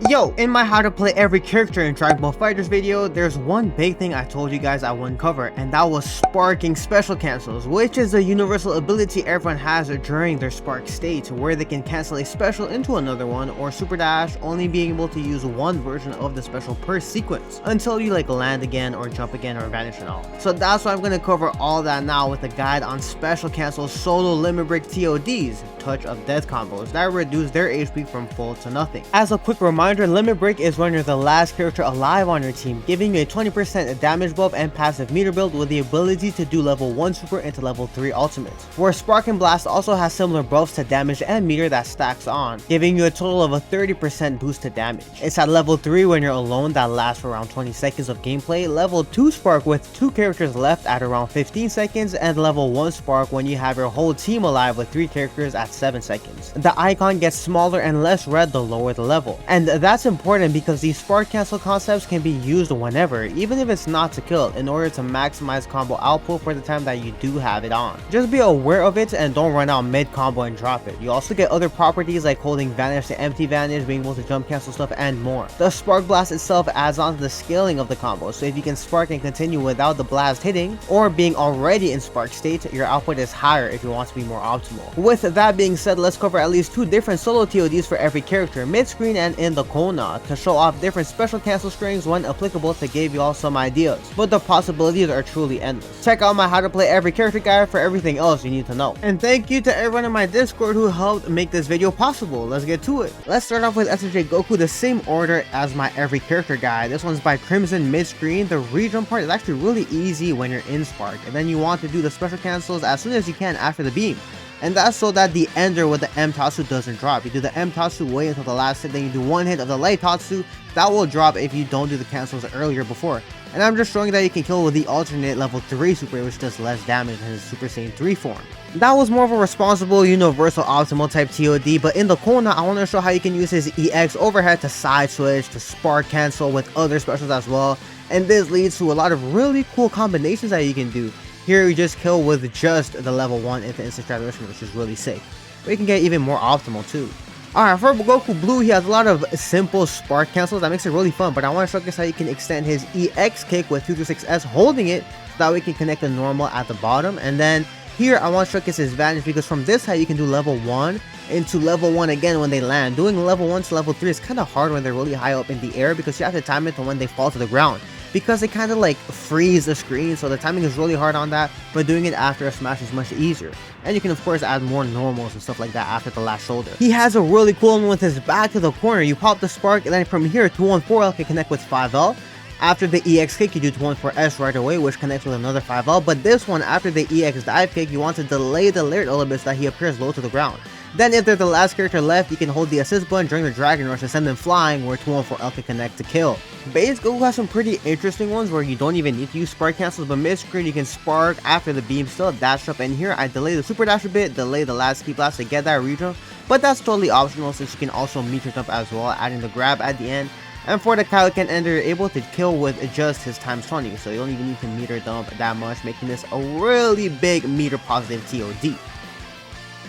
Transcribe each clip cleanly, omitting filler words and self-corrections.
Yo, in my how to play every character in Dragon Ball FighterZ video, there's one big thing I told you guys I wouldn't cover, and that was sparking special cancels, which is a universal ability everyone has during their spark state, where they can cancel a special into another one, or super dash, only being able to use one version of the special per sequence, until you land again, or jump again, or vanish and all. So that's why I'm going to cover all that now with a guide on special cancel solo limit break TODs, touch of death combos, that reduce their HP from full to nothing. As a quick reminder, limit break is when you're the last character alive on your team, giving you a 20% damage buff and passive meter build with the ability to do level 1 super into level 3 ultimate. Where Spark and Blast also has similar buffs to damage and meter that stacks on, giving you a total of a 30% boost to damage. It's at level 3 when you're alone that lasts for around 20 seconds of gameplay, level 2 Spark with 2 characters left at around 15 seconds, and level 1 Spark when you have your whole team alive with 3 characters at 7 seconds. The icon gets smaller and less red the lower the level, and that's important because these spark cancel concepts can be used whenever, even if it's not to kill, in order to maximize combo output for the time that you do have it on. Just be aware of it and don't run out mid combo and drop it. You also get other properties like holding vanish to empty vanish, being able to jump cancel stuff, and more. The spark blast itself adds on to the scaling of the combo, so if you can spark and continue without the blast hitting, or being already in spark state, your output is higher if you want to be more optimal. With that being said, let's cover at least 2 different solo TODs for every character, mid-screen and in the corner, to show off different special cancel strings when applicable, to give you all some ideas, but the possibilities are truly endless. Check out my how to play every character guide for everything else you need to know. And thank you to everyone in my Discord who helped make this video possible. Let's get to it. Let's start off with SSj Goku, the same order as my every character guide. This one's by Crimson mid-screen. The rejump part is actually really easy when you're in Spark, and then you want to do the special cancels as soon as you can after the beam. And that's so that the ender with the M Tatsu doesn't drop. You do the M Tatsu, wait until the last hit, then you do one hit of the light Tatsu. That will drop if you don't do the cancels earlier before. And I'm just showing that you can kill with the alternate level 3 super, which does less damage than his Super Saiyan 3 form. That was more of a responsible, universal, optimal type TOD, but in the corner, I want to show how you can use his EX overhead to side switch, to spark cancel with other specials as well. And this leads to a lot of really cool combinations that you can do. Here you just kill with just the level 1 into instant transmission, which is really sick. But you can get even more optimal too. Alright, for Goku Blue, he has a lot of simple spark cancels that makes it really fun, but I want to showcase how you can extend his EX kick with 226S holding it, so that way you can connect the normal at the bottom. And then here I want to showcase his vanish, because from this how you can do level 1 into level 1 again when they land. Doing level 1 to level 3 is kind of hard when they're really high up in the air, because you have to time it to when they fall to the ground, because they kind of freeze the screen, so the timing is really hard on that, but doing it after a smash is much easier. And you can of course add more normals and stuff like that after the last shoulder. He has a really cool one with his back to the corner. You pop the spark, and then from here 214L can connect with 5L. After the EX kick, you do 214S right away, which connects with another 5L, but this one, after the EX dive kick, you want to delay the layered a little bit so that he appears low to the ground. Then if they're the last character left, you can hold the assist button during the Dragon Rush and send them flying, where 214L can connect to kill. Base Goku has some pretty interesting ones where you don't even need to use spark cancels, but mid-screen you can spark after the beam, still dash up, and here I delay the super dash a bit, delay the last key blast to get that rejump, but that's totally optional since you can also meter jump as well, adding the grab at the end. And for the Kaioken ender, you're able to kill with just his times 20, so you don't even need to meter dump that much, making this a really big meter positive TOD.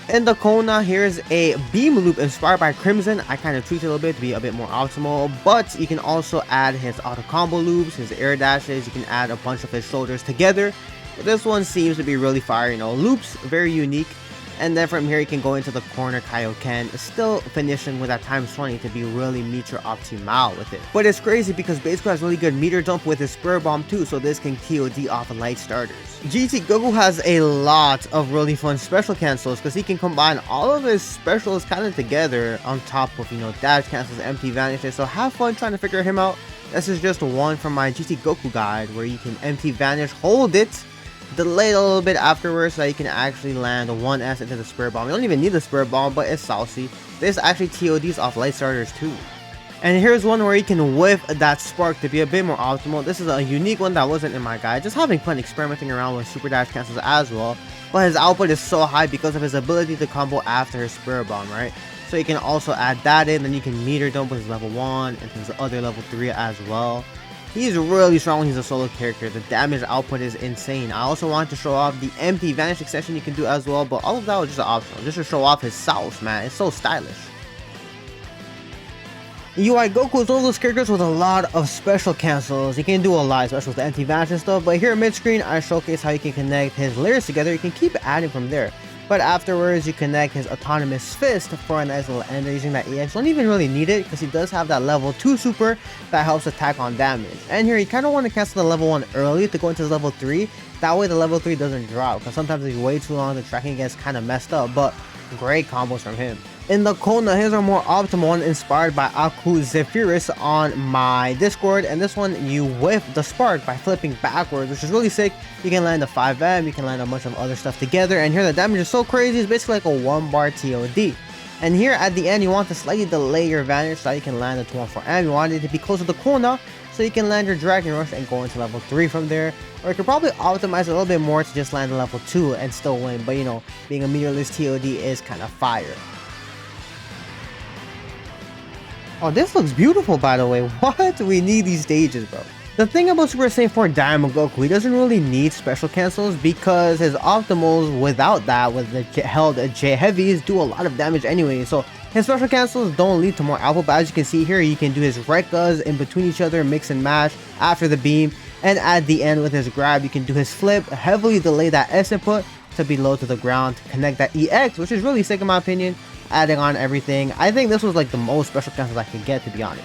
In the Kona, here's a beam loop inspired by Crimson. I kind of tweaked it a little bit to be a bit more optimal, but you can also add his auto combo loops, his air dashes. You can add a bunch of his shoulders together. But this one seems to be really fire, loops, very unique. And then from here you can go into the corner Kaioken, still finishing with that times 20 to be really meter optimal with it. But it's crazy because basically has really good meter dump with his Spirit Bomb too, so this can TOD off light starters. GT Goku has a lot of really fun special cancels because he can combine all of his specials kind of together on top of, dash cancels, empty vanishes, so have fun trying to figure him out. This is just one from my GT Goku guide where you can empty vanish, hold it, delay it a little bit afterwards so that you can actually land 1S into the Spirit Bomb. You don't even need the Spirit Bomb, but it's saucy. This actually TODs off light starters too. And here's one where you can whiff that spark to be a bit more optimal. This is a unique one that wasn't in my guide. Just having fun experimenting around with super dash cancels as well. But his output is so high because of his ability to combo after his Spirit Bomb, right? So you can also add that in, then you can meter dump with his level 1 and his other level 3 as well. He's really strong when he's a solo character. The damage output is insane. I also want to show off the empty vanish extension you can do as well, but all of that was just optional, just to show off his sauce, man. It's so stylish. UI Goku is one of those characters with a lot of special cancels. He can do a lot, especially with the anti-vanish and stuff, but here mid-screen I showcase how you can connect his layers together. You can keep adding from there, but afterwards you connect his autonomous fist for a nice little ender using that EX. Don't even really need it because he does have that level 2 super that helps attack on damage. And here you kind of want to cancel the level 1 early to go into level 3. That way the level 3 doesn't drop, because sometimes it's way too long, the tracking gets kind of messed up, but great combos from him. In the Kona, his are more optimal one inspired by Aku Zephyrus on my Discord, and this one you whiff the spark by flipping backwards, which is really sick. You can land a 5M, you can land a bunch of other stuff together, and here the damage is so crazy, it's basically like a 1-bar TOD. And here at the end you want to slightly delay your vanish so that you can land a 214M. You want it to be close to the Kona so you can land your Dragon Rush and go into level 3 from there. Or you could probably optimize a little bit more to just land a level 2 and still win, but you know, being a meterless TOD is kind of fire. Oh, this looks beautiful, by the way. What? We need these stages, bro. The thing about Super Saiyan 4 Daima Goku, he doesn't really need special cancels because his optimals without that, with the held J heavies, do a lot of damage anyway. So his special cancels don't lead to more alpha, but as you can see here, you can do his Rekkas in between each other, mix and match after the beam. And at the end with his grab, you can do his flip, heavily delay that S input to be low to the ground, to connect that EX, which is really sick in my opinion. Adding on everything. I think this was like the most special cancels I could get, to be honest.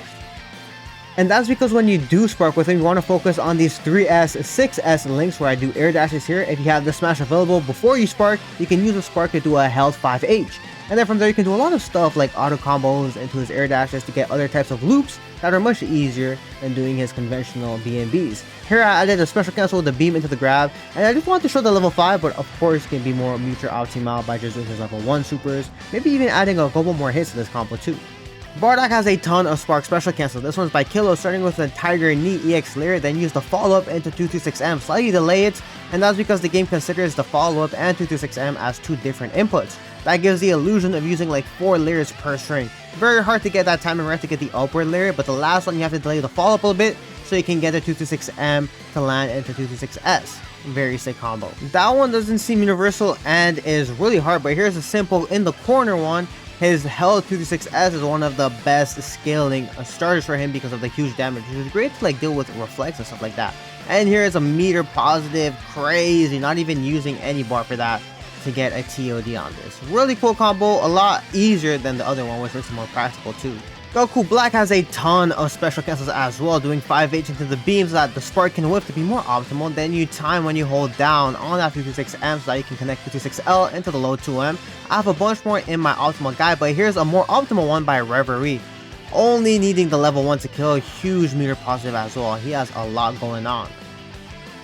And that's because when you do spark with him, you want to focus on these 3S, 6S links where I do air dashes here. If you have the smash available before you spark, you can use the spark to do a held 5H. And then from there you can do a lot of stuff like auto combos into his air dashes to get other types of loops that are much easier than doing his conventional BNBs. Here I added a special cancel with the beam into the grab, and I just wanted to show the level 5, but of course you can be more mutual optimal by just doing his level 1 supers, maybe even adding a couple more hits to this combo too. Bardock has a ton of spark special cancels. This one's by Piccolo, starting with the Tiger Knee EX layer, then use the follow-up into 226M, slightly delay it, and that's because the game considers the follow-up and 226M as two different inputs. That gives the illusion of using like 4 layers per string. Very hard to get that timing right to get the upward layer, but the last one you have to delay the follow-up a little bit so you can get the 226M to land into 226S. Very sick combo. That one doesn't seem universal and is really hard, but here's a simple in the corner one. His held 226S is one of the best scaling starters for him because of the huge damage, which is great to like deal with reflex and stuff like that. And here is a meter positive, crazy, not even using any bar for that to get a TOD on this. Really cool combo, a lot easier than the other one, which makes it more practical too. Goku Black has a ton of special cancels as well, doing 5H into the beam so that the spark can whip to be more optimal. Then you time when you hold down on that 226M so that you can connect 226L into the low 2M. I have a bunch more in my optimal guide, but here's a more optimal one by Reverie. Only needing the level 1 to kill, huge meter positive as well. He has a lot going on.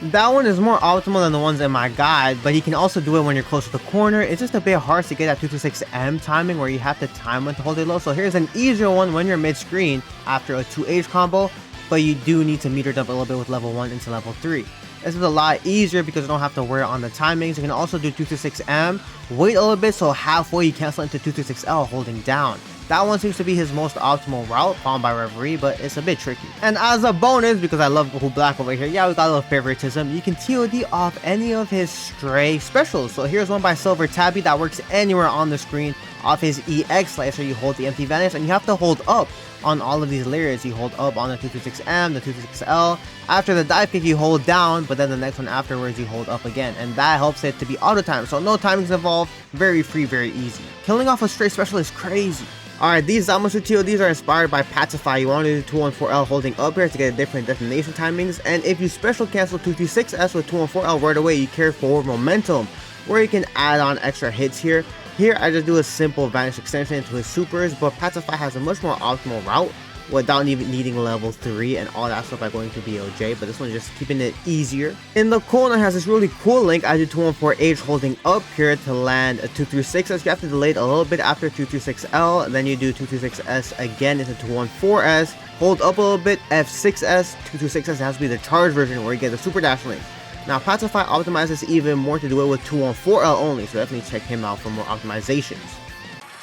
That one is more optimal than the ones in my guide, but you can also do it when you're close to the corner. It's just a bit hard to get that 226M timing where you have to time when to hold it low. So here's an easier one when you're mid-screen after a 2H combo, but you do need to meter dump a little bit with level 1 into level 3. This is a lot easier because you don't have to worry on the timings. You can also do 226M, wait a little bit so halfway you cancel into 226L holding down. That one seems to be his most optimal route, found by Reverie, but it's a bit tricky. And as a bonus, because I love Goku Black over here, yeah, we got a little favoritism, you can TOD off any of his stray specials. So here's one by Silver Tabby that works anywhere on the screen off his EX slicer. You hold the empty vanish and you have to hold up on all of these layers. You hold up on the 226M, the 226L. After the dive kick, you hold down, but then the next one afterwards, you hold up again. And that helps it to be auto time. So no timings involved, very free, very easy. Killing off a stray special is crazy. Alright, these Zamasu TODs are inspired by Pacify. You want to do 214L holding up here to get different detonation timings, and if you special cancel 226S with 214L right away, you carry forward momentum, where you can add on extra hits here. Here, I just do a simple vanish extension into his supers, but Pacify has a much more optimal route without even needing level 3 and all that stuff by going to BOJ, but this one's just keeping it easier. In the corner has this really cool link. I do 214H holding up here to land a 236S. You have to delay it a little bit after 236L, and then you do 226S again into 214S, hold up a little bit, F6S, 226S has to be the charge version where you get the super dash link. Now Pacify optimizes even more to do it with 214L only, so definitely check him out for more optimizations.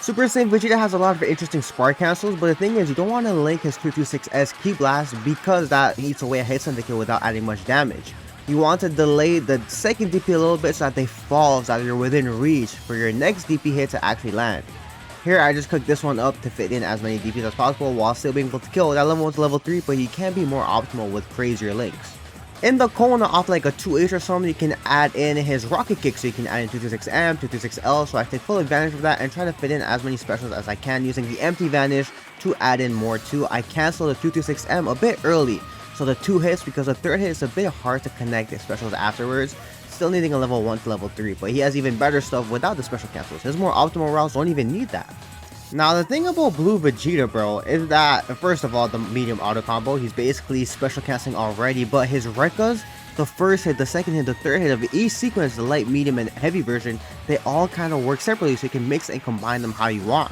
Super Saiyan Vegeta has a lot of interesting spark cancels, but the thing is you don't want to link his 226S Ki Blast because that eats away a hit syndicate without adding much damage. You want to delay the second DP a little bit so that they fall, so that you're within reach for your next DP hit to actually land. Here I just cooked this one up to fit in as many DPs as possible while still being able to kill that level 1 to level 3, but he can be more optimal with crazier links. In the corner off like a 2H or something, you can add in his rocket kick, so you can add in 226M, 226L, so I take full advantage of that and try to fit in as many specials as I can using the empty vanish to add in more too. I cancel the 226M a bit early, so the 2 hits, because the 3rd hit is a bit hard to connect the specials afterwards, still needing a level 1 to level 3, but he has even better stuff without the special cancels. His more optimal routes don't even need that. Now the thing about Blue Vegeta, bro, is that first of all, the medium auto combo, he's basically special canceling already, but his Rekkas, the first hit, the second hit, the third hit of each sequence, the light, medium, and heavy version, they all kind of work separately, so you can mix and combine them how you want.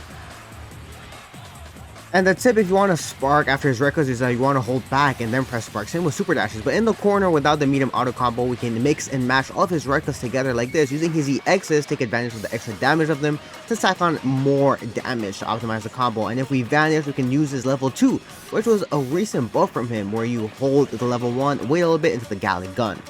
And the tip if you want to spark after his Rekkas is that you want to hold back and then press spark, same with super dashes, but in the corner without the medium auto combo, we can mix and match all of his Rekkas together like this, using his EXs, take advantage of the extra damage of them to stack on more damage to optimize the combo. And if we vanish, we can use his level 2, which was a recent buff from him where you hold the level 1, wait a little bit into the galley gun.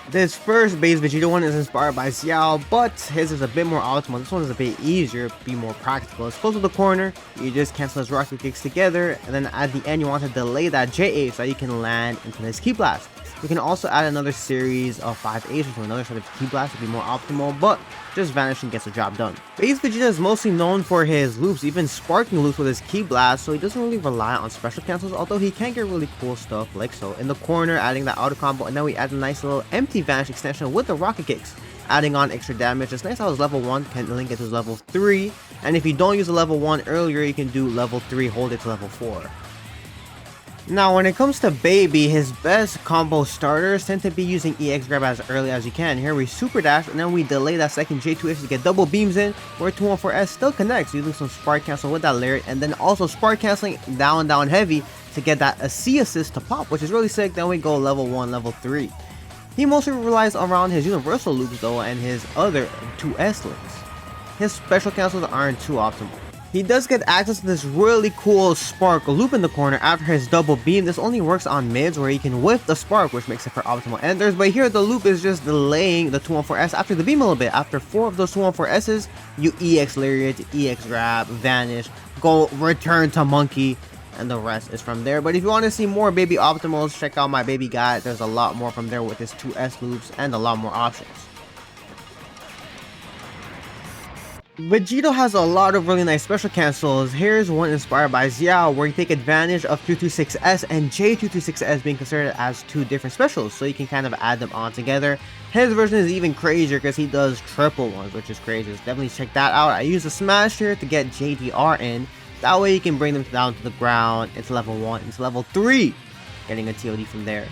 This first base Vegeta one is inspired by Xiao, but his is a bit more optimal. This one is a bit easier, be more practical. It's close to the corner, you just cancel his rocket kicks together, and then at the end you want to delay that J8 so that you can land into his Ki Blast. You can also add another series of 5Hs into another set of Ki Blast to be more optimal, but just vanishing gets the job done. Base Vegeta is mostly known for his loops, even sparking loops with his Ki Blast, so he doesn't really rely on special cancels, although he can get really cool stuff like so. In the corner, adding that auto combo, and then we add a nice little empty vanish extension with the rocket kicks, adding on extra damage. It's nice how his level 1 can link it to his level 3, and if you don't use a level 1 earlier, you can do level 3, hold it to level 4. Now when it comes to Baby, his best combo starters tend to be using EX grab as early as you can. Here we super dash and then we delay that second J2H to get double beams in, where 214S still connects using some spark cancel with that lariat, and then also spark canceling down heavy to get that C assist to pop, which is really sick. Then we go level 1, level 3. He mostly relies around his universal loops though and his other 2S links. His special cancels aren't too optimal. He does get access to this really cool spark loop in the corner after his double beam. This only works on mids where he can whiff the spark, which makes it for optimal enders, but here the loop is just delaying the 214S after the beam a little bit. After 4 of those 214Ss, you EX lariat, EX grab, vanish, go return to monkey, and the rest is from there. But if you want to see more Baby optimals, check out my Baby guide. There's a lot more from there with his 2S loops and a lot more options. Vegito has a lot of really nice special cancels. Here's one inspired by Xiao, where you take advantage of 226S and J226S being considered as 2 different specials, so you can kind of add them on together. His version is even crazier because he does triple ones, which is crazy, so definitely check that out. I use a smash here to get JDR in, that way you can bring them down to the ground into level 1, into level 3, getting a TOD from there.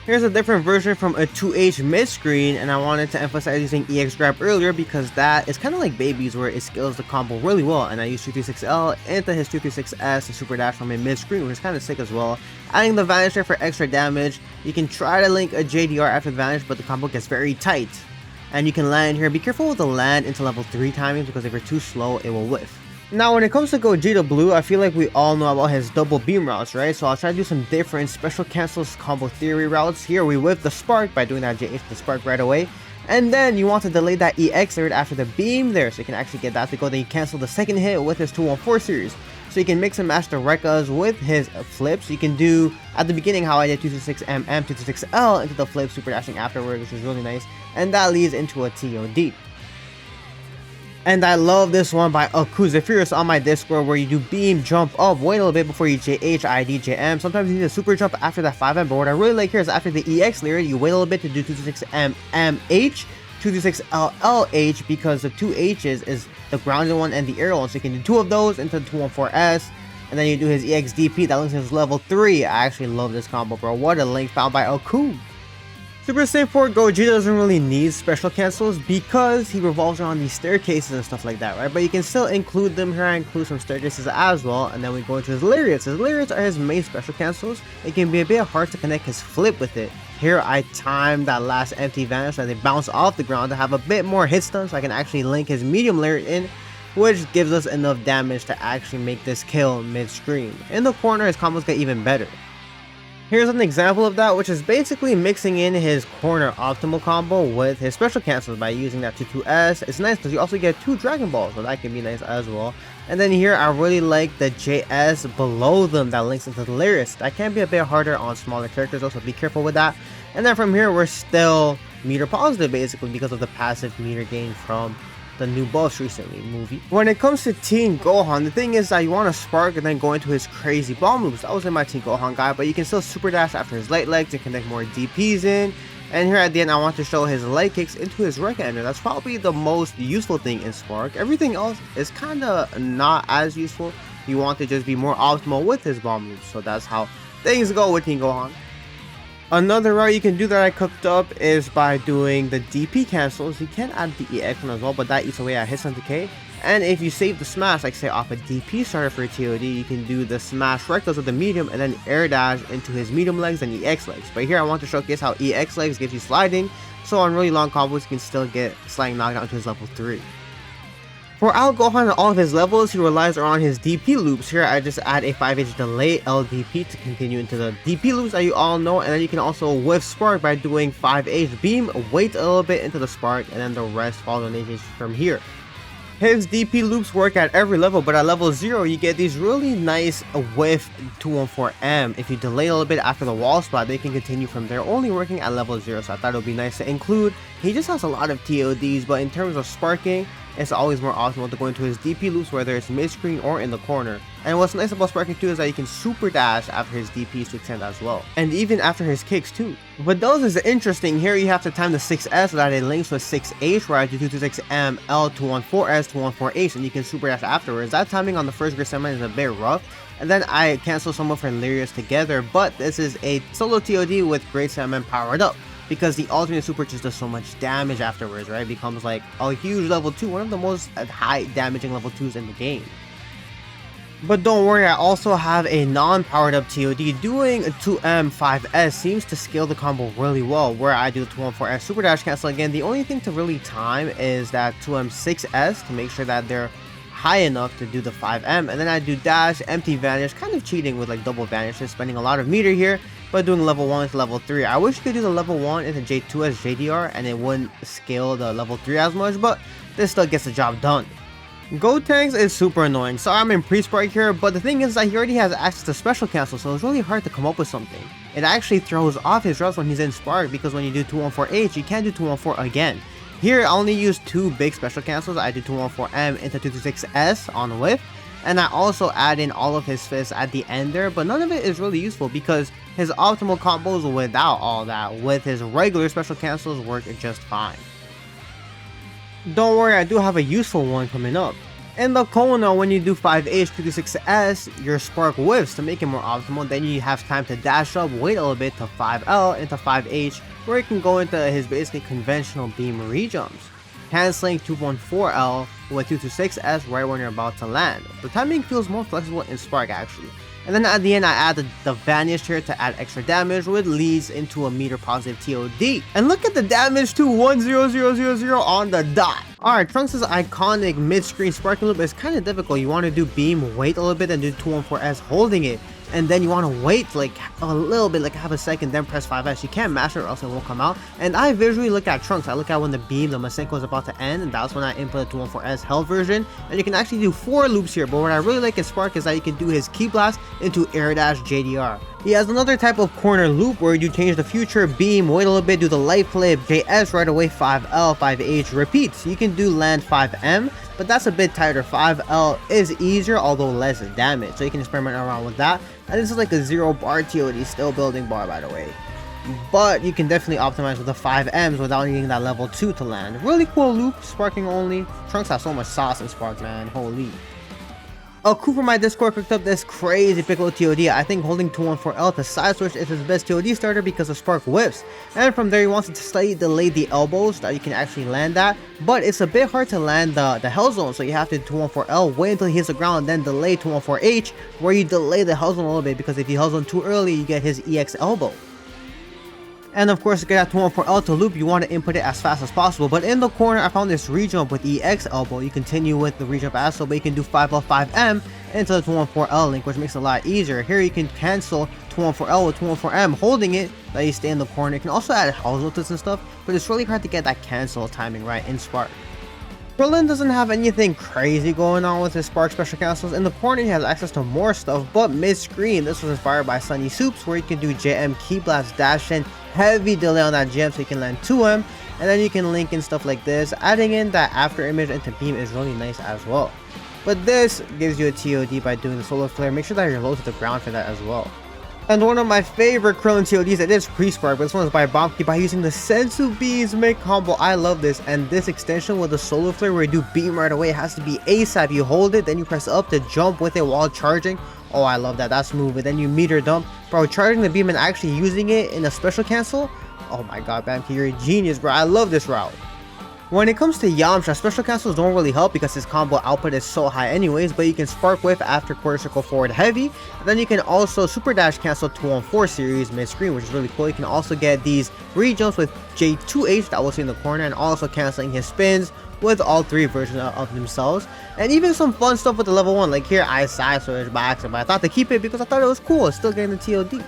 Here's a different version from a 2H mid-screen, and I wanted to emphasize using EX grab earlier because that is kind of like Baby's where it scales the combo really well, and I use 226L into his 226S to super dash from a mid-screen, which is kind of sick as well. Adding the vanish there for extra damage. You can try to link a JDR after the vanish, but the combo gets very tight. And you can land here. Be careful with the land into level 3 timings because if you're too slow, it will whiff. Now when it comes to Gogeta Blue, I feel like we all know about his double beam routes, right? So I'll try to do some different special cancels combo theory routes. Here we whip the spark by doing that JH the spark right away. And then you want to delay that EX alert after the beam there so you can actually get that to go. Then you cancel the second hit with his 214 series. So you can mix and match the Rekkas with his flips. You can do at the beginning how I did 226M and 226L into the flip super dashing afterwards, which is really nice. And that leads into a TOD. And I love this one by Akuza Furious on my Discord, where you do beam, jump up, wait a little bit before you JH, ID, JM. Sometimes you need a super jump after that 5M, but what I really like here is after the EX layer, you wait a little bit to do 226M, MH, 226LLH, because the 2 H's is the grounded one and the aerial one, so you can do 2 of those into the 214S, and then you do his EXDP, that links his level 3. I actually love this combo, bro. What a link found by Aku. Super SSj4 Gogeta doesn't really need special cancels because he revolves around these staircases and stuff like that, right? But you can still include them here. I include some staircases as well, and then we go into his lariats. His lariats are his main special cancels. It can be a bit hard to connect his flip with it. Here I time that last empty vanish so they bounce off the ground to have a bit more hit stun, so I can actually link his medium lariat in, which gives us enough damage to actually make this kill mid-screen. In the corner, his combos get even better. Here's an example of that, which is basically mixing in his corner optimal combo with his special cancels by using that 2-2S. It's nice because you also get 2 Dragon Balls, so that can be nice as well. And then here, I really like the JS below them that links into the Lyris. That can be a bit harder on smaller characters, also be careful with that. And then from here, we're still meter positive basically because of the passive meter gain from the new buffs recently movie. When it comes to Teen Gohan, the thing is that you want to spark and then go into his crazy bomb loops. That was in my Teen Gohan guy, but you can still super dash after his light legs and connect more DPs in. And here at the end, I want to show his light kicks into his Rekka ender. That's probably the most useful thing in Spark. Everything else is kind of not as useful. You want to just be more optimal with his bomb loops. So that's how things go with Teen Gohan. Another route you can do that I cooked up is by doing the DP cancels. You can add the EX one as well, but that eats away at hits and decay. And if you save the smash, like say off a DP starter for a TOD, you can do the smash rectals with the medium and then air dash into his medium legs and EX legs. But here I want to showcase how EX legs gives you sliding, so on really long combos you can still get sliding knockdown to his level 3. For Out Gohan and all of his levels, he relies on his DP loops. Here I just add a 5H delay LDP to continue into the DP loops that you all know, and then you can also whiff spark by doing 5H beam, wait a little bit into the spark, and then the rest follow donations from here. His DP loops work at every level, but at level 0 you get these really nice whiff 214M. If you delay a little bit after the wall spot, they can continue from there, only working at level 0, so I thought it would be nice to include. He just has a lot of TODs, but in terms of sparking, it's always more optimal to go into his DP loops, whether it's mid-screen or in the corner. And what's nice about sparking too is that you can super dash after his DPs to extend as well, and even after his kicks too. But those is interesting. Here you have to time the 6S so that it links with 6H, where I do 226M, L214S, 214H, and you can super dash afterwards. That timing on the first grid segment is a bit rough, and then I cancel some of her Lyrius together, but this is a solo TOD with Great Saiyaman powered up, because the alternate super just does so much damage afterwards, right? It becomes like a huge level 2, one of the most high damaging level 2s in the game. But don't worry, I also have a non-powered up TOD. Doing a 2M5S seems to scale the combo really well, where I do the 214S super dash cancel again. The only thing to really time is that 2M6S to make sure that they're high enough to do the 5M, and then I do dash, empty vanish, kind of cheating with like double vanishes, spending a lot of meter here, but doing level 1 to level 3. I wish you could do the level 1 into J2 as JDR and it wouldn't scale the level 3 as much, but this still gets the job done. Gotenks is super annoying. Sorry I'm in pre-spark here, but the thing is that he already has access to special cancel, so it's really hard to come up with something. It actually throws off his routes when he's in spark, because when you do 214H, you can't do 214 again. Here I only use 2 big special cancels. I do 214M into 226S on whiff, and I also add in all of his fists at the end there, but none of it is really useful because his optimal combos without all that with his regular special cancels work just fine. Don't worry, I do have a useful one coming up. In the Kona, when you do 5H, 226S, your spark whiffs to make it more optimal. Then you have time to dash up, wait a little bit to 5L into 5H, where you can go into his basically conventional beam rejumps, canceling 214L with 226S right when you're about to land. The timing feels more flexible in spark actually. And then at the end I added the vanish here to add extra damage, which leads into a meter positive TOD. And look at the damage to 10000 on the dot. Alright, Trunks' iconic mid-screen sparking loop is kind of difficult. You want to do beam, wait a little bit, and do 214S holding it. And then you want to wait like a little bit, like half a second, then press 5S. You can't mash it or else it won't come out. And I visually look at Trunks. I look at when the beam, the Masenko is about to end, and that's when I input the 214S held version. And you can actually do 4 loops here, but what I really like in Spark is that you can do his Ki Blast into Air Dash JDR. He has another type of corner loop where you change the future, beam, wait a little bit, do the light flip, JS right away, 5L, 5H, repeats. You can do land 5M, but that's a bit tighter. 5L is easier, although less damage, so you can experiment around with that. And this is like a 0 bar TOD, still building bar by the way. But you can definitely optimize with the 5Ms without needing that level 2 to land. Really cool loop, sparking only. Trunks has so much sauce in Spark, man, holy. Aku from my Discord cooked up this crazy Piccolo TOD. I think holding 214L to side switch is his best TOD starter because of Spark whiffs. And from there he wants to slightly delay the elbows so that you can actually land that. But it's a bit hard to land the Hell Zone, so you have to do 214L, wait until he hits the ground, then delay 214H, where you delay the Hell Zone a little bit, because if you Hell Zone too early, you get his EX elbow. And of course, to get that 214L to loop, you want to input it as fast as possible. But in the corner, I found this rejump with EX elbow. You continue with the rejump as so, but you can do 5L, 5M into the 214L link, which makes it a lot easier. Here you can cancel 214L with 214M holding it, that you stay in the corner. You can also add house ultis and stuff, but it's really hard to get that cancel timing right in Spark. Krillin doesn't have anything crazy going on with his Spark special cancels. In the corner, he has access to more stuff, but mid-screen, this was inspired by Sunny Soups, where you can do JM, Key Blast, Dash in, heavy delay on that gem so you can land 2M, and then you can link in stuff like this. Adding in that after image into beam is really nice as well. But this gives you a TOD by doing the solar flare. Make sure that you're low to the ground for that as well. And one of my favorite Krillin TODs, it is pre-spark, but this one is by Bombki by using the Sensu Beams mid combo. I love this. And this extension with the solar flare where you do beam right away, it has to be ASAP. You hold it, then you press up to jump with it while charging. Oh, I love that. That's smooth. And then you meter dump. Bro, charging the beam and actually using it in a special cancel. Oh my god, Bombki, you're a genius, bro. I love this route. When it comes to Yamcha, special cancels don't really help because his combo output is so high anyways, but you can spark whip after quarter circle forward heavy, and then you can also super dash cancel 2-on-4 series mid-screen, which is really cool. You can also get these re-jumps with J2H that we'll see in the corner, and also canceling his spins with all three versions of themselves, and even some fun stuff with the level 1, like here I side switch by accident, but I thought to keep it because I thought it was cool. It's still getting the TOD.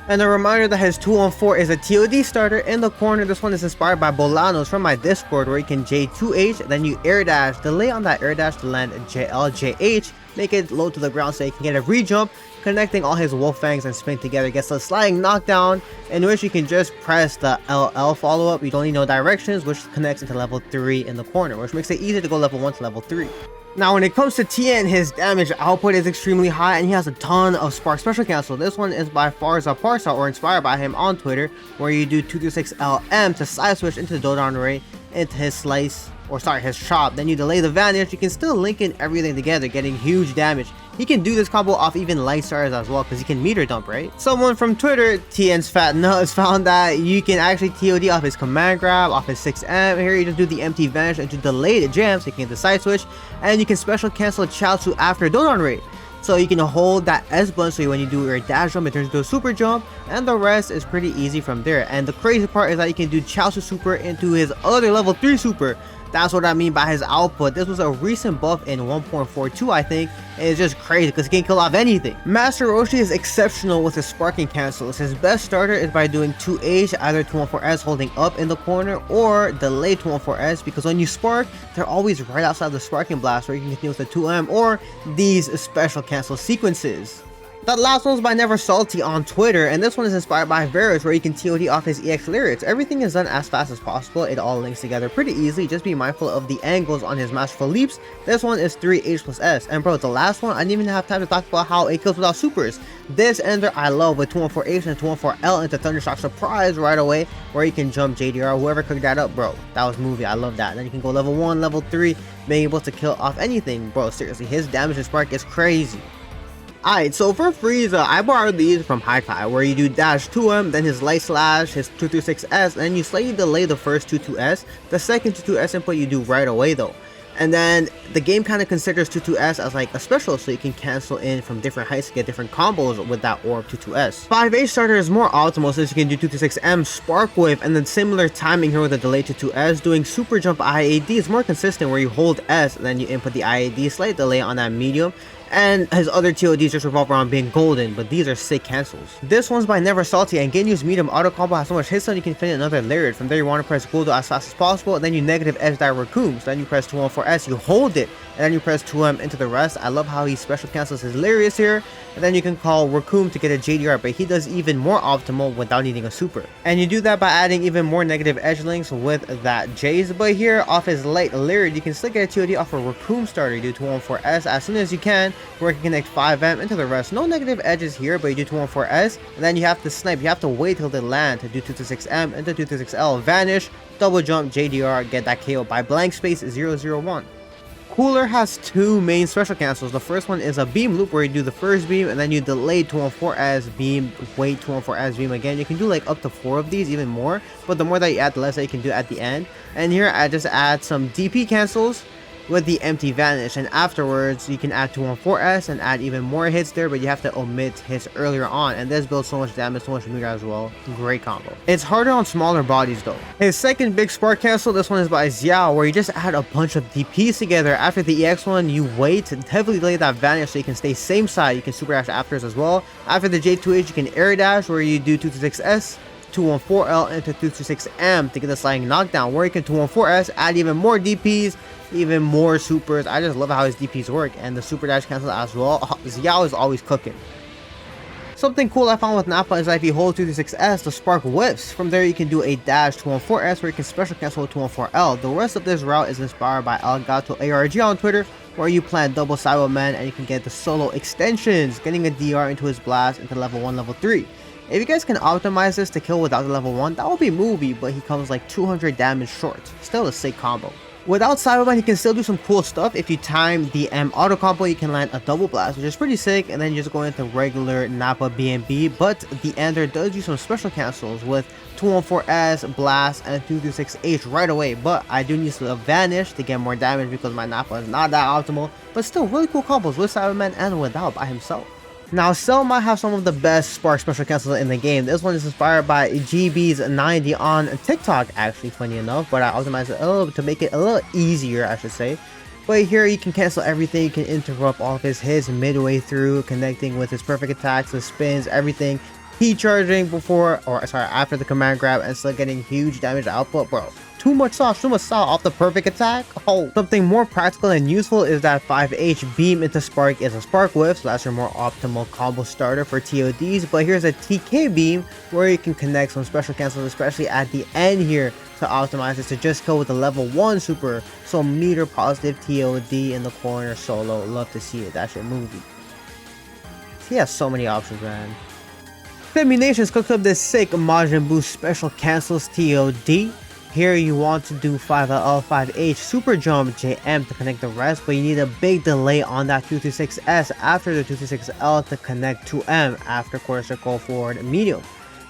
And a reminder that his 2-on-4 is a TOD starter in the corner. This one is inspired by Bolanos from my Discord, where you can J2H, then you air dash, delay on that air dash to land JLJH, make it low to the ground so you can get a re-jump, connecting all his wolf fangs and spin together. Gets a sliding knockdown, in which you can just press the LL follow-up. You don't need no directions, which connects into level 3 in the corner, which makes it easy to go level 1 to level 3. Now, when it comes to Tien, his damage output is extremely high, and he has a ton of Spark special cancel. This one is by Farza Parsa, or inspired by him on Twitter, where you do 226LM to side switch into Dodon Ray into his slice, or sorry, his chop. Then you delay the vanish. You can still link in everything together, getting huge damage. He can do this combo off even light stars as well, because he can meter dump, right? Someone from Twitter, Tien's Fat Nuts, found that you can actually TOD off his command grab, off his 6M. Here you just do the empty vanish and to delay the jam, so you can get the side switch, and you can special cancel Chaozu after Dodon Ray. So you can hold that S button, so when you do your dash jump, it turns into a super jump, and the rest is pretty easy from there. And the crazy part is that you can do Chaozu super into his other level 3 super. That's what I mean by his output. This was a recent buff in 1.42, I think, and it's just crazy because he can kill off anything. Master Roshi is exceptional with his sparking cancels. His best starter is by doing 2H, either 214S holding up in the corner or delay 214S, because when you spark, they're always right outside the sparking blast, where you can continue with the 2M or these special cancel sequences. That last one was by Never Salty on Twitter, and this one is inspired by Varus, where you can TOD off his EX lyrics. Everything is done as fast as possible. It all links together pretty easily. Just be mindful of the angles on his masterful leaps. This one is 3H plus S. And bro, the last one, I didn't even have time to talk about how it kills without supers. This ender I love with 214H and 214L into Thundershock Surprise right away, where you can jump JDR. Whoever cooked that up, bro, that was movie. I love that. Then you can go level 1, level 3, being able to kill off anything. Bro, seriously, his damage and spark is crazy. Alright, so for Frieza, I borrowed these from Haikai, where you do dash 2M, then his light slash, his 226S, and then you slightly delay the first 22S. The second 22S input you do right away though. And then the game kind of considers 22S as like a special, so you can cancel in from different heights to get different combos with that orb 22S. 5H starter is more optimal since you can do 226M, Spark Wave, and then similar timing here with the delay to 2S. Doing Super Jump IAD is more consistent, where you hold S, and then you input the IAD, slight delay on that medium. And his other TODs just revolve around being golden, but these are sick cancels. This one's by Never Salty, and Ginyu's medium auto combo has so much hit stun you can fit another layered. From there you want to press Goldo as fast as possible, and then you negative edge that Raccoon. So then you press 214S, you hold it, and then you press 2M into the rest. I love how he special cancels his Larius here, and then you can call Raccoon to get a JDR, but he does even more optimal without needing a super. And you do that by adding even more negative edge links with that Jace, but here off his light Lariat, you can still get a TOD off a Raccoon starter. You do 214S as soon as you can, where you can connect 5M into the rest. No negative edges here, but you do 214S, and then you have to snipe. You have to wait till they land to do 226M into 226L, vanish, double jump, JDR, get that KO by blank space 001. Cooler has two main special cancels. The first one is a beam loop, where you do the first beam and then you delay 214S beam, wait 214S beam again. You can do like up to 4 of these, even more, but the more that you add, the less that you can do at the end. And here I just add some DP cancels, with the empty vanish, and afterwards you can add 214S and add even more hits there, but you have to omit hits earlier on, and this builds so much damage, so much meter as well. Great combo. It's harder on smaller bodies though. His second big spark cancel, this one is by Xiao, where you just add a bunch of DPs together. After the EX one, you wait and heavily delay that vanish so you can stay same side. You can super dash afters as well. After the J2H, you can air dash, where you do 226S, 214L into 226M to get the sliding knockdown, where you can 214S, add even more DPs, even more supers. I just love how his DPs work, and the super dash cancel as well. Xiao is always cooking. Something cool I found with Nappa is that if you hold 226S, the spark whips. From there you can do a dash 214S where you can special cancel with 214L. The rest of this route is inspired by Elgato ARG on Twitter, where you plant double Cyberman and you can get the solo extensions, getting a DR into his blast into level 1, level 3. If you guys can optimize this to kill without the level 1, that would be movie, but he comes like 200 damage short. Still a sick combo. Without Cyberman, he can still do some cool stuff. If you time the M auto combo, you can land a double blast, which is pretty sick, and then you just go into regular Nappa BNB, but the Ender does use some special cancels with 214S, Blast, and 226H right away, but I do need to vanish to get more damage because my Nappa is not that optimal, but still really cool combos with Cyberman and without by himself. Now, Cell might have some of the best spark special cancels in the game. This one is inspired by GB's90 on TikTok, actually, funny enough, but I optimized it a little bit to make it a little easier, I should say. But here you can cancel everything. You can interrupt all of his hits midway through, connecting with his perfect attacks, the spins, everything. Heat charging after the command grab and still getting huge damage output, bro. Too much sauce off the perfect attack. Oh, something more practical and useful is that 5H beam into spark is a spark whiff, so that's your more optimal combo starter for TODs. But here's a TK beam where you can connect some special cancels, especially at the end here, to optimize this to just kill with the level 1 super. So meter positive TOD in the corner solo. Love to see it. That's your movie. He has so many options, man. Nations cooked up this sick Majin Buu special cancels TOD. Here you want to do 5L, 5H, super jump, JM to connect the rest, but you need a big delay on that 226S after the 226L to connect 2M after quarter circle forward medium.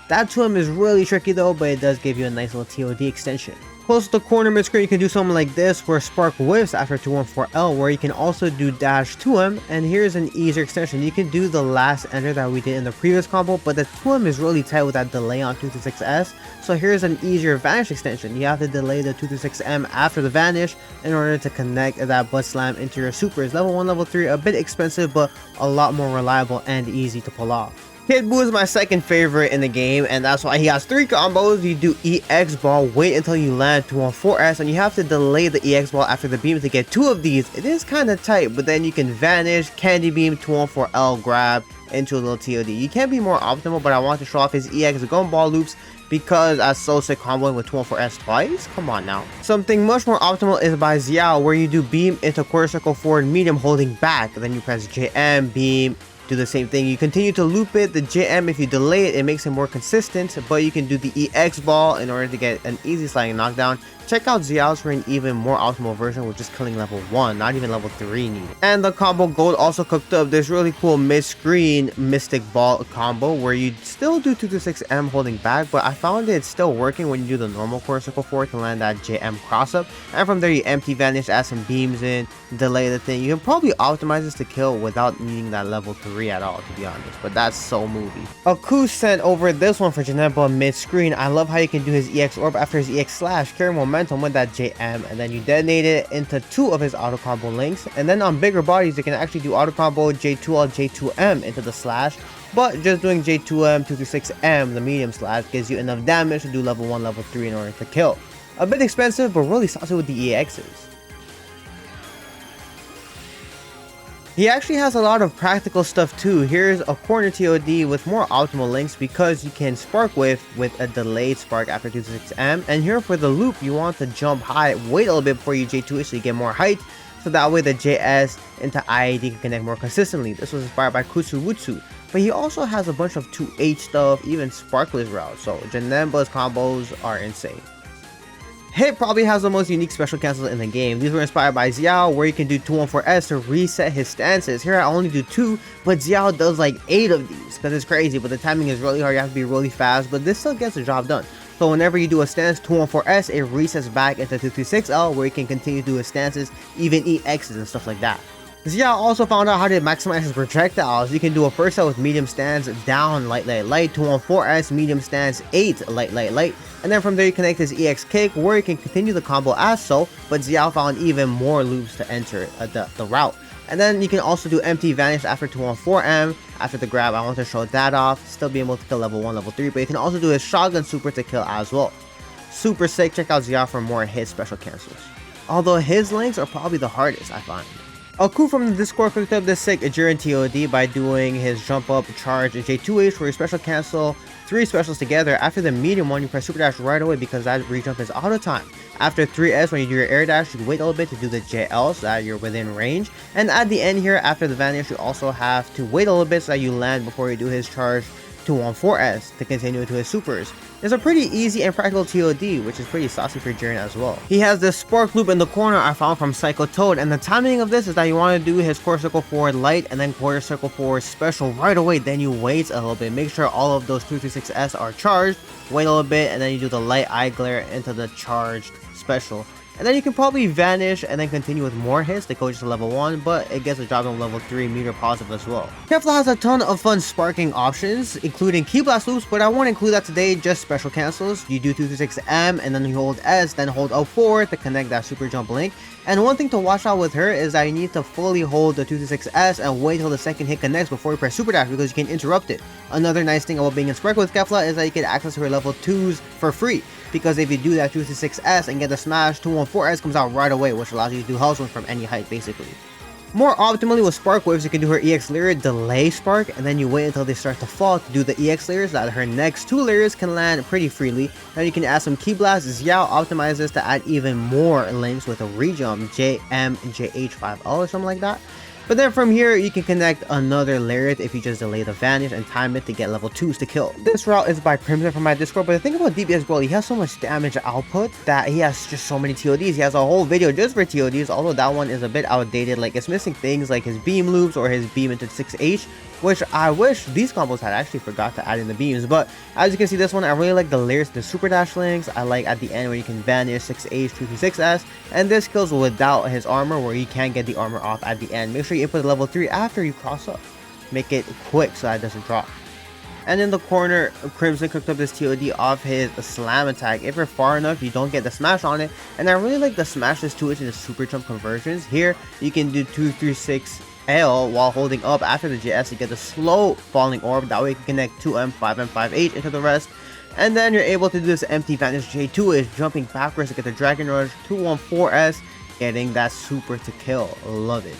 That 2M is really tricky though, but it does give you a nice little TOD extension. Close to the corner mid-screen, you can do something like this where spark whiffs after 214L, where you can also do dash 2M, and here's an easier extension. You can do the last ender that we did in the previous combo, but the 2M is really tight with that delay on 226S, so here's an easier vanish extension. You have to delay the 226M after the vanish in order to connect that butt slam into your supers. Level 1, level 3, a bit expensive, but a lot more reliable and easy to pull off. Kid Buu is my second favorite in the game, and that's why he has 3 combos. You do EX ball, wait until you land 214S, and you have to delay the EX ball after the beam to get 2 of these. It is kind of tight, but then you can vanish, candy beam, 214L grab into a little TOD. You can be more optimal, but I want to show off his EX gumball loops because I so sick comboing with 214S twice. Come on now. Something much more optimal is by Xiao, where you do beam into quarter circle forward medium holding back, then you press JM, beam, do the same thing. You continue to loop it. The JM, if you delay it, it makes it more consistent, but you can do the EX ball in order to get an easy sliding knockdown. Check out Xiao's for an even more optimal version with just killing level 1, not even level 3 needed. And the combo gold also cooked up this really cool mid-screen mystic ball combo where you still do 226M holding back, but I found it still working when you do the normal quarter circle forward to land that JM cross up, and from there you empty vanish, add some beams in, delay the thing. You can probably optimize this to kill without needing that level 3 at all, to be honest, but that's so movie. Aku sent over this one for Janemba mid-screen. I love how you can do his EX orb after his EX slash, carry momentum with that JM, and then you detonate it into 2 of his auto combo links, and then on bigger bodies you can actually do auto combo J2L, J2M into the slash, but just doing J2M, 226M, the medium slash, gives you enough damage to do level 1, level 3 in order to kill. A bit expensive, but really saucy with the EXs. He actually has a lot of practical stuff too. Here's a corner TOD with more optimal links because you can spark with a delayed spark after 226M. And here for the loop, you want to jump high, wait a little bit before you J2 so you get more height. So that way the JS into IAD can connect more consistently. This was inspired by Kutsuwutsu. But he also has a bunch of 2H stuff, even sparkless routes. So Janemba's combos are insane. Hit probably has the most unique special cancels in the game. These were inspired by Xiao, where you can do 214S to reset his stances. Here I only do 2, but Xiao does like 8 of these because it's crazy, but the timing is really hard. You have to be really fast, but this still gets the job done. So whenever you do a stance 214S, it resets back into 236L where you can continue to do his stances, even EXs and stuff like that. Xiao also found out how to maximize his projectiles. You can do a first set with medium stance, down, light, light, light, 214S, medium stance, 8, light, light, light, and then from there you connect his EX kick where you can continue the combo as so, but Xiao found even more loops to enter the route. And then you can also do empty vanish after 214M. After the grab, I want to show that off, still be able to kill level 1, level 3, but you can also do his shotgun super to kill as well. Super sick, check out Xiao for more hit special cancels. Although his links are probably the hardest, I find. Aku from the Discord cooked up this sick Jiren TOD by doing his jump up charge J2H where you special cancel 3 specials together. After the medium one, you press super dash right away because that re-jump is auto time. After 3S, when you do your air dash, you wait a little bit to do the JL so that you're within range. And at the end here, after the vanish, you also have to wait a little bit so that you land before you do his charge 214S to continue to his supers. It's a pretty easy and practical TOD, which is pretty saucy for Jiren as well. He has this spark loop in the corner I found from Psycho Toad, and the timing of this is that you want to do his quarter circle forward light and then quarter circle forward special right away, then you wait a little bit, make sure all of those 236S are charged, wait a little bit, and then you do the light eye glare into the charged special. And then you can probably vanish and then continue with more hits to go just to level 1, but it gets a job on level 3 meter positive as well. Kefla has a ton of fun sparking options, including key blast loops, but I won't include that today, just special cancels. You do 236M and then you hold S, then hold L4 to connect that super jump link. And one thing to watch out with her is that you need to fully hold the 236S and wait till the second hit connects before you press super dash because you can interrupt it. Another nice thing about being in Spark with Kefla is that you can access her level 2s for free, because if you do that 236S and get the smash, 214S comes out right away, which allows you to do hell swing from any height basically. More optimally with spark waves, you can do her EX layer, delay spark, and then you wait until they start to fall to do the EX layers so that her next 2 layers can land pretty freely. Then you can add some key blasts. Xiao optimizes to add even more links with a rejump, JM, JH5L or something like that. But then from here, you can connect another lariat if you just delay the vanish and time it to get level 2s to kill. This route is by Crimson from my Discord, but the thing about DBS Broly, he has so much damage output that he has just so many TODs. He has a whole video just for TODs, although that one is a bit outdated, like it's missing things like his beam loops or his beam into 6H, which I wish these combos had actually forgot to add in the beams. But as you can see, this one, I really like the layers, the super dash links. I like at the end where you can vanish 6H, 226S, and this kills without his armor where you can't get the armor off at the end. Make sure you input level 3 after you cross up. Make it quick so that it doesn't drop. And in the corner, Crimson cooked up this TOD off his slam attack. If you're far enough, you don't get the smash on it. And I really like the smashes to it in the super jump conversions. Here, you can do 236L while holding up after the JS to get the slow falling orb. That way you can connect 2M, 5M, 5H into the rest. And then you're able to do this empty vanish J2 is jumping backwards to get the Dragon Rush, 214S, getting that super to kill. Love it.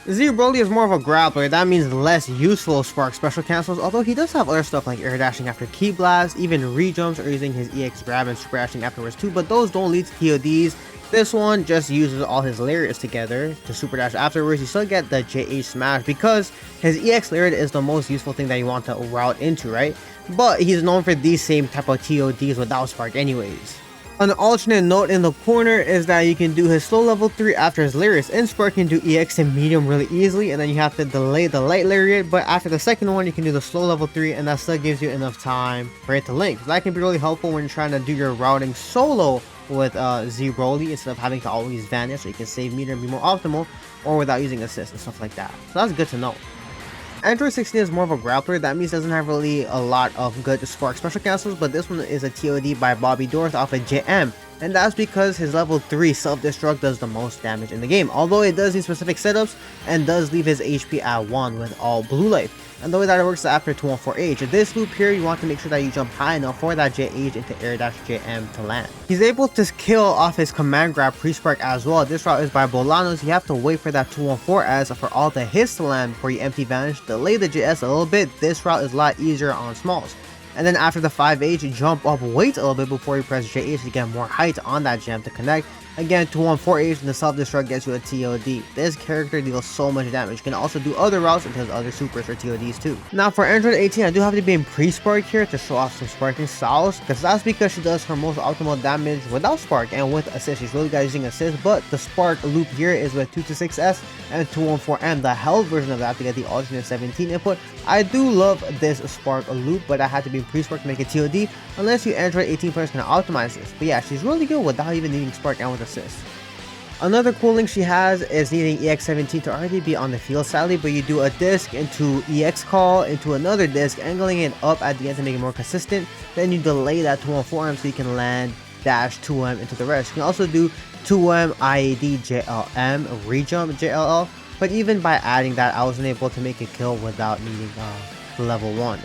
Z Broly is more of a grappler, that means less useful spark special cancels, although he does have other stuff like air dashing after key blast, even rejumps or using his EX grab and super dashing afterwards too, but those don't lead to TODs. This one just uses all his lariats together to super dash afterwards. You still get the JH smash because his EX lariat is the most useful thing that you want to route into, right? But he's known for these same type of TODs without spark anyways. An alternate note in the corner is that you can do his slow level 3 after his lariats. In Spark you can do EX and medium really easily, and then you have to delay the light lariat, but after the second one you can do the slow level 3 and that still gives you enough time for it to link. So that can be really helpful when you're trying to do your routing solo with Z Broly instead of having to always vanish, so you can save meter and be more optimal, or without using assist and stuff like that. So that's good to know. Android 16 is more of a grappler, that means it doesn't have really a lot of good spark special cancels, but this one is a TOD by Bobby Dorth off of JM, and that's because his level 3 self-destruct does the most damage in the game, although it does need specific setups and does leave his HP at 1 with all blue life. And the way that it works is after 214H. This loop here, you want to make sure that you jump high enough for that JH into air dash JM to land. He's able to kill off his command grab pre-spark as well. This route is by Bolanos. You have to wait for that 214S for all the hits to land before you empty vanish. Delay the JS a little bit. This route is a lot easier on smalls. And then after the 5H, jump up, wait a little bit before you press JH to get more height on that gem to connect. Again, 2148 and the self-destruct gets you a TOD. This character deals so much damage. You can also do other routes into his other supers or TODs too. Now for Android 18, I do have to be in pre-spark here to show off some sparking styles, because that's because she does her most optimal damage without spark and with assist. She's really good using assist, but the spark loop here is with 226S and 214M, the held version of that to get the alternate 17 input. I do love this spark loop, but I had to be in pre-spark to make a TOD, unless you Android 18 players can optimize this. But yeah, she's really good without even needing spark and with assist. Another cool link she has is needing EX17 to already be on the field sadly, but you do a disc into EX call into another disc, angling it up at the end to make it more consistent. Then you delay that to 1-4M so you can land dash 2M into the rest. You can also do 2M IAD JLM rejump JLL, but even by adding that I wasn't able to make a kill without needing level 1.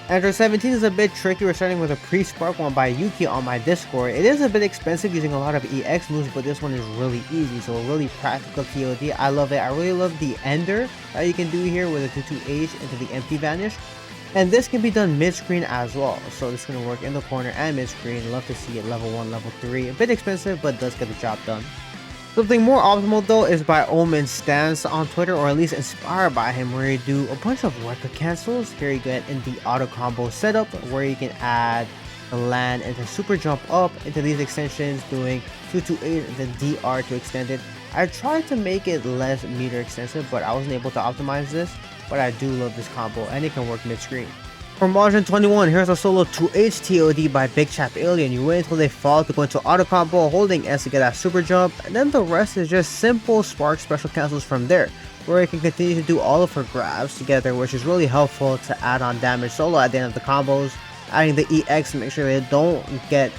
Android 17 is a bit tricky. We're starting with a pre-spark one by Yuki on my Discord. It is a bit expensive using a lot of EX moves, but this one is really easy, so a really practical TOD. I love it. I really love the ender that you can do here with a 22H into the empty vanish. And this can be done mid-screen as well, so this is going to work in the corner and mid-screen. Love to see it level 1, level 3. A bit expensive, but does get the job done. Something more optimal though is by Omen Stance on Twitter, or at least inspired by him, where you do a bunch of record cancels. Here you get in the auto combo setup where you can add the land and the super jump up into these extensions, doing 228 and then DR to extend it. I tried to make it less meter extensive, but I wasn't able to optimize this, but I do love this combo and it can work mid-screen. For Majin 21, here's a solo 2H TOD by Big Chap Alien. You wait until they fall to go into auto combo, holding S to get that super jump, and then the rest is just simple spark special cancels from there, where you can continue to do all of her grabs together, which is really helpful to add on damage solo at the end of the combos, adding the EX to make sure they don't get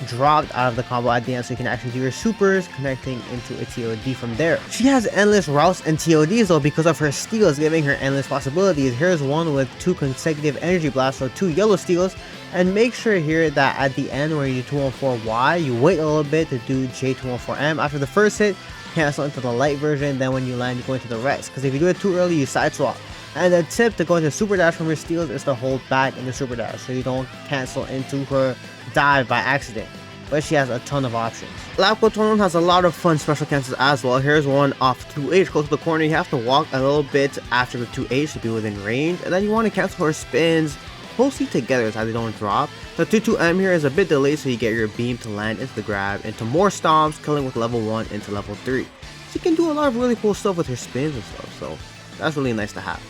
dropped out of the combo at the end, so you can actually do your supers, connecting into a TOD from there. She has endless routes and TODs though because of her steals, giving her endless possibilities. Here's one with 2 consecutive energy blasts, so 2 yellow steals, and make sure here that at the end where you do 214Y, you wait a little bit to do J214M. After the first hit, cancel into the light version, then when you land, you go into the rest, because if you do it too early, you side swap. And the tip to go into super dash from her steals is to hold back in the super dash, so you don't cancel into her dive by accident. But she has a ton of options. Lapco 21 has a lot of fun special cancels as well. Here's one off 2H, close to the corner. You have to walk a little bit after the 2H to be within range, and then you want to cancel her spins closely together so they don't drop. The 22M here is a bit delayed, so you get your beam to land into the grab, into more stomps, killing with level 1 into level 3. So you can do a lot of really cool stuff with her spins and stuff, so that's really nice to have.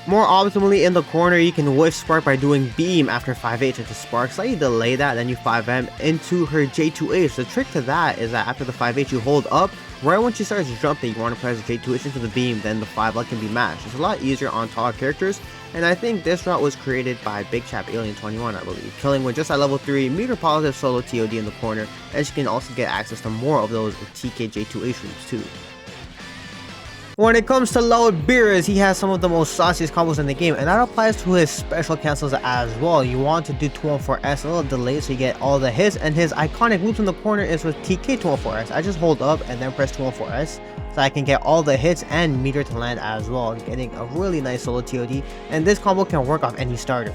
More optimally in the corner, you can whiff spark by doing beam after 5H into spark, slightly delay that, then you 5M into her J2H. The trick to that is that after the 5H you hold up, right when she starts jumping, you want to press J2H into the beam, then the 5 can be mashed. It's a lot easier on TOD characters, and I think this route was created by Big Chap Alien 21, I believe, killing with just at level 3, meter positive solo TOD in the corner, and she can also get access to more of those TK J2H loops too. When it comes to Loud Beerus, he has some of the most sauciest combos in the game, and that applies to his special cancels as well. You want to do 214S, a little delay so you get all the hits, and his iconic loops in the corner is with TK 214S. I just hold up and then press 214S so I can get all the hits and meter to land as well, getting a really nice solo TOD, and this combo can work off any starter.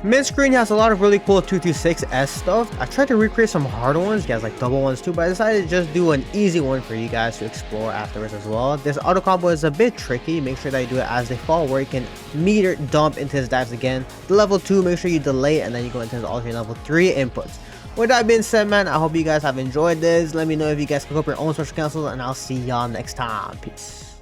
Mid-screen has a lot of really cool 226S stuff. I tried to recreate some hard ones, he has like double ones too, but I decided to just do an easy one for you guys to explore afterwards as well. This auto combo is a bit tricky. Make sure that you do it as they fall, where you can meter dump into his dives again. The level 2, make sure you delay and then you go into his alternate level 3 inputs. With that being said, man, I hope you guys have enjoyed this. Let me know if you guys cook up your own special cancels, and I'll see y'all next time. Peace.